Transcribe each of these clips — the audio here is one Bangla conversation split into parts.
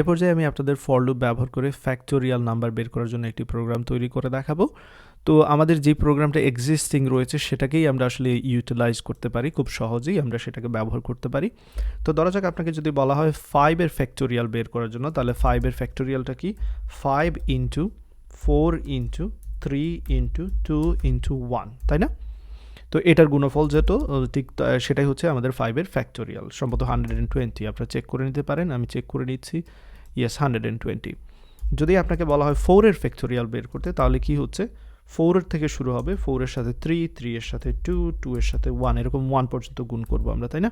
এ পর্যায়ে আমি আপনাদের ফর লুপ ব্যবহার করে ফ্যাক্টোরিয়াল নাম্বার বের করার জন্য একটি প্রোগ্রাম তৈরি করে দেখাবো। তো আমাদের যে প্রোগ্রামটা এক্সিস্টিং রয়েছে সেটাকেই আমরা আসলে ইউটিলাইজ করতে পারি, খুব সহজেই আমরা সেটাকে ব্যবহার করতে পারি। তো ধরা যাক আপনাকে যদি বলা হয় 5 এর ফ্যাক্টোরিয়াল বের করার জন্য, তাহলে 5 এর ফ্যাক্টোরিয়ালটা কি? 5 ইন্টু 4 ইন্টু 3 ইন্টু 2 ইন্টু 1, তাই না? তো এটার গুণফল যেটা ঠিক সেটাই হচ্ছে আমাদের 5 এর ফ্যাক্টোরিয়াল, সম্ভবত 120। আপনারা চেক করে নিতে পারেন, আমি চেক করে নিচ্ছি। ইয়েস, 120। যদি আপনাকে বলা হয় 4 এর ফ্যাক্টোরিয়াল বের করতে, তাহলে কি হচ্ছে? 4 এর থেকে শুরু হবে, 4 এর সাথে 3, 3 এর সাথে 2, 2 এর সাথে 1, এরকম 1 পর্যন্ত গুণ করব আমরা, তাই না?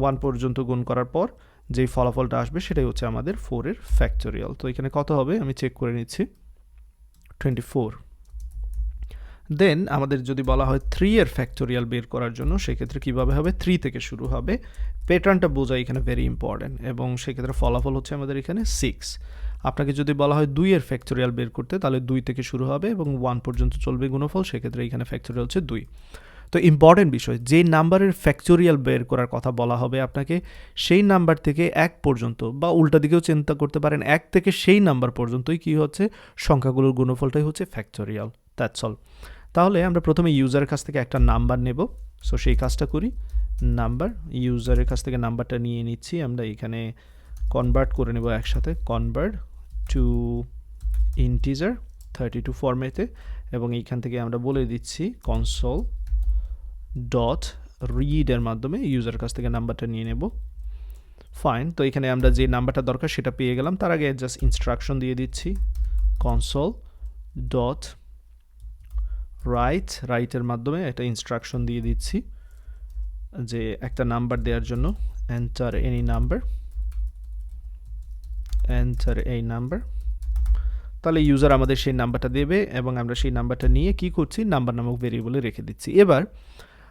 1 পর্যন্ত গুণ করার পর যেই ফলাফলটা আসবে সেটাই হচ্ছে আমাদের 4 এর ফ্যাক্টোরিয়াল। তো এখানে কত হবে আমি চেক করে নিচ্ছি, 24। দেন আমাদের যদি বলা হয় 3 এর ফ্যাক্টোরিয়াল বের করার জন্য, সেক্ষেত্রে কীভাবে হবে? 3 থেকে শুরু হবে, প্যাটার্নটা বোঝা এখানে ভেরি ইম্পর্ট্যান্ট, এবং সেক্ষেত্রে ফলাফল হচ্ছে আমাদের এখানে 6। আপনাকে যদি বলা হয় 2 এর ফ্যাক্টোরিয়াল বের করতে, তাহলে 2 থেকে শুরু হবে এবং 1 পর্যন্ত চলবে গুণফল, সেক্ষেত্রে এখানে ফ্যাক্টোরিয়াল হচ্ছে 2। তো ইম্পর্টেন্ট বিষয়, যে নাম্বারের ফ্যাক্টোরিয়াল বের করার কথা বলা হবে আপনাকে, সেই নাম্বার থেকে 1 পর্যন্ত, বা উল্টা দিকেও চিন্তা করতে পারেন, 1 থেকে সেই নাম্বার পর্যন্তই কি হচ্ছে? সংখ্যাগুলোর গুণফলটাই হচ্ছে ফ্যাক্টোরিয়াল। That's all. তাহলে আমরা প্রথমে ইউজারের কাছ থেকে একটা নাম্বার নেব। সো সেই কাজটা করি। নাম্বার, ইউজারের কাছ থেকে নাম্বারটা নিয়ে নিচ্ছি, আমরা এখানে কনভার্ট করে নেব একসাথে, কনভার্ট টু ইন্টিজার 32 ফরম্যাটে, এবং এইখান থেকে আমরা বলে দিচ্ছি কনসোল ডট রিডের মাধ্যমে ইউজারের কাছ থেকে নাম্বারটা নিয়ে নেব। ফাইন। তো এখানে আমরা যে নাম্বারটা দরকার সেটা পেয়ে গেলাম, তার আগে জাস্ট ইনস্ট্রাকশন দিয়ে দিচ্ছি, কনসোল ডট রাইটের মাধ্যমে একটা ইনস্ট্রাকশন দিয়ে দিচ্ছি যে একটা নাম্বার দেওয়ার জন্য, এন্টার এনি নাম্বার, এন্টার এই নাম্বার। তাহলে ইউজার আমাদের সেই নাম্বারটা দেবে এবং আমরা সেই নাম্বারটা নিয়ে কি করছি? নাম্বার নামক ভেরিয়েবলে রেখে দিচ্ছি। এবার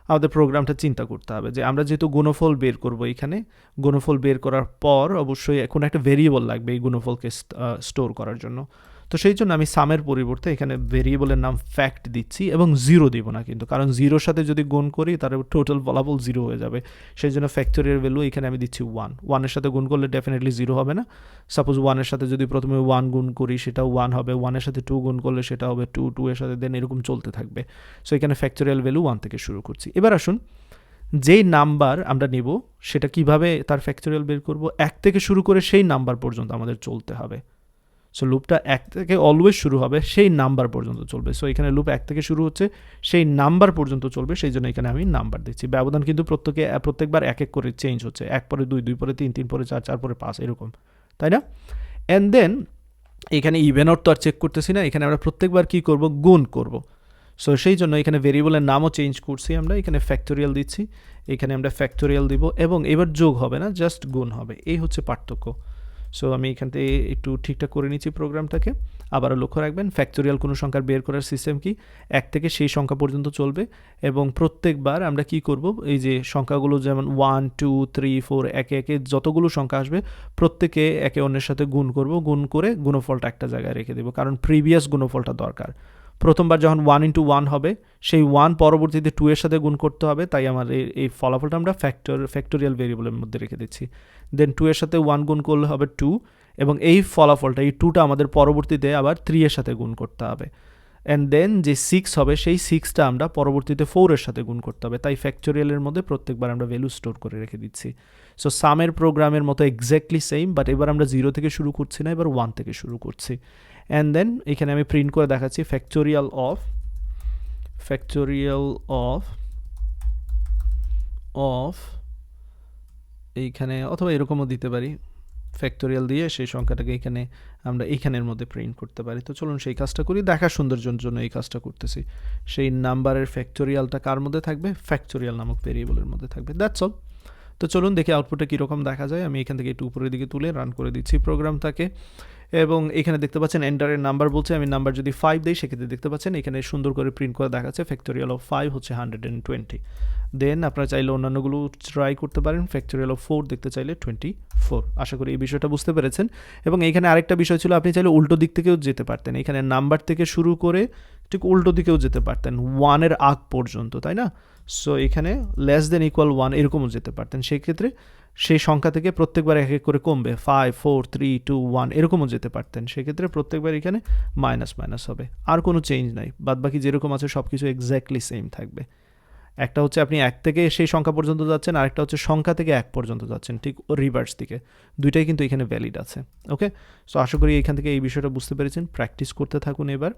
আমাদের প্রোগ্রামটা চিন্তা করতে হবে যে আমরা যেহেতু গুণফল বের করব, এখানে গুণফল বের করার পর অবশ্যই এখন একটা ভেরিয়েবল লাগবে এই গুণফলকে স্টোর করার জন্য। তো সেই জন্য আমি সামের পরিবর্তে এখানে ভেরিয়েবলের নাম ফ্যাক্ট দিচ্ছি এবং 0 দিব না কিন্তু, কারণ 0-র সাথে যদি গুণ করি তাহলে টোটাল ফলাফল 0 হয়ে যাবে। সেই জন্য ফ্যাক্টোরিয়াল ভ্যালু এখানে আমি দিচ্ছি 1। 1-এর সাথে গুণ করলে ডেফিনেটলি 0 হবে না। সাপোজ 1-এর সাথে যদি প্রথমে 1 গুণ করি সেটাও 1 হবে, 1-এর সাথে 2 গুণ করলে সেটা হবে 2, 2-এর সাথে দেন এরকম চলতে থাকবে। সো এখানে ফ্যাক্টোরিয়াল ভ্যালু 1 থেকে শুরু করছি। এবার আসুন, যেই নাম্বার আমরা নেব সেটা কিভাবে তার ফ্যাক্টোরিয়াল বের করব? 1 থেকে শুরু করে সেই নাম্বার পর্যন্ত আমাদের চলতে হবে। সো লুপটা 1 থেকে অলওয়েজ শুরু হবে, সেই নাম্বার পর্যন্ত চলবে। সো এখানে লুপ 1 থেকে শুরু হচ্ছে, সেই নাম্বার পর্যন্ত চলবে, সেই জন্য এখানে আমি নাম্বার দিচ্ছি। ব্যবধান কিন্তু প্রত্যেকবার এক এক করে চেঞ্জ হচ্ছে, 1 পরে 2, 2 পরে 3, 3 পরে 4, 4 পরে 5, এরকম, তাই না? অ্যান্ড দেন এখানে ইভেন অর তো আর চেক করতেছি না, এখানে আমরা প্রত্যেকবার কি করব? গুণ করব। সো সেই জন্য এখানে ভেরিয়েবলের নামও চেঞ্জ করছি আমরা, এখানে ফ্যাক্টোরিয়াল দিচ্ছি, এখানে আমরা ফ্যাক্টোরিয়াল দিব, এবং এবার যোগ হবে না, জাস্ট গুণ হবে। এই হচ্ছে পার্থক্য। সো আমি এখান থেকে একটু ঠিকঠাক করে নিচ্ছি প্রোগ্রামটাকে। আবারও লক্ষ্য রাখবেন, ফ্যাক্টোরিয়াল কোনো সংখ্যার বের করার সিস্টেম কি? 1 থেকে সেই সংখ্যা পর্যন্ত চলবে, এবং প্রত্যেকবার আমরা কি করব? এই যে সংখ্যাগুলো যেমন 1, 2, 3, 4 একে একে যতগুলো সংখ্যা আসবে প্রত্যেকে একে অন্যের সাথে গুণ করব, গুণ করে গুণফলটা একটা জায়গায় রেখে দেবো, কারণ প্রিভিয়াস গুণফলটা দরকার। প্রথমবার যখন 1 ইন্টু 1 হবে, সেই 1 পরবর্তীতে 2 এর সাথে গুণ করতে হবে, তাই আমার এই ফলাফলটা আমরা ফ্যাক্টোরিয়াল ভেরিয়েবলের মধ্যে রেখে দিচ্ছি। দেন 2 এর সাথে 1 গুণ করলে হবে 2, এবং এই ফলাফলটা, এই 2টা আমাদের পরবর্তীতে আবার 3 এর সাথে গুণ করতে হবে। অ্যান্ড দেন যে 6 হবে, সেই 6টা আমরা পরবর্তীতে 4 এর সাথে গুণ করতে হবে। তাই ফ্যাক্টোরিয়ালের মধ্যে প্রত্যেকবার আমরা ভ্যালু স্টোর করে রেখে দিচ্ছি। সো সামের প্রোগ্রামের মতো এক্স্যাক্টলি সেম, বাট এবার আমরা 0 থেকে শুরু করছি না, এবার 1 থেকে শুরু করছি। অ্যান্ড দেন এখানে আমি প্রিন্ট করে দেখাচ্ছি ফ্যাক্টোরিয়াল অফ এইখানে, অথবা এরকমও দিতে পারি, ফ্যাক্টোরিয়াল দিয়ে সেই সংখ্যাটাকে এখানে আমরা এইখানের মধ্যে প্রিন্ট করতে পারি। তো চলুন সেই কাজটা করি, দেখার সৌন্দর্যের জন্য এই কাজটা করতেছি। সেই নাম্বারের ফ্যাক্টোরিয়ালটা কার মধ্যে থাকবে? ফ্যাক্টোরিয়াল নামক ভেরিয়েবলের মধ্যে থাকবে। That's all. তো চলুন দেখি আউটপুটে কীরকম দেখা যায়। আমি এখান থেকে একটু উপরের দিকে তুলে রান করে দিচ্ছি প্রোগ্রামটাকে, এবং এখানে দেখতে পাচ্ছেন এন্টারের নাম্বার বলছে। আমি নাম্বার যদি 5 দিই, সেক্ষেত্রে দেখতে পাচ্ছেন এখানে সুন্দর করে প্রিন্ট করে দেখাচ্ছে ফ্যাক্টোরিয়াল অফ 5 হচ্ছে 120। দেন আপনারা চাইলে অন্যান্যগুলো ট্রাই করতে পারেন। ফ্যাক্টোরিয়াল অফ 4 দেখতে চাইলে 24। আশা করি এই বিষয়টা বুঝতে পেরেছেন। এবং এখানে আরেকটা বিষয় ছিল, আপনি চাইলে উল্টো দিক থেকেও যেতে পারতেন, এখানে নাম্বার থেকে শুরু করে ঠিক উল্টো দিকেও যেতে পারতেন 1 এর আগ পর্যন্ত, তাই না? সো এখানে লেস দেন ইকুয়াল 1 এরকমও যেতে পারতেন। সেক্ষেত্রে সেই সংখ্যা থেকে প্রত্যেকবার এক এক করে কমবে 5 4 3 2 1 এরকমও যেতে পারতেন, সেক্ষেত্রে প্রত্যেকবার এখানে মাইনাস মাইনাস হবে, আর কোনো চেঞ্জ নাই, বাদবাকি যেরকম আছে সব কিছু এক্স্যাক্টলি সেম থাকবে। একটা হচ্ছে আপনি 1 থেকে সেই সংখ্যা পর্যন্ত যাচ্ছেন, আরেকটা হচ্ছে সংখ্যা থেকে 1 পর্যন্ত যাচ্ছেন, ঠিক রিভার্স দিকে, দুইটাই কিন্তু এখানে ভ্যালিড আছে। ওকে, সো আশা করি এখান থেকে এই বিষয়টা বুঝতে পেরেছেন, প্র্যাকটিস করতে থাকুন এবার।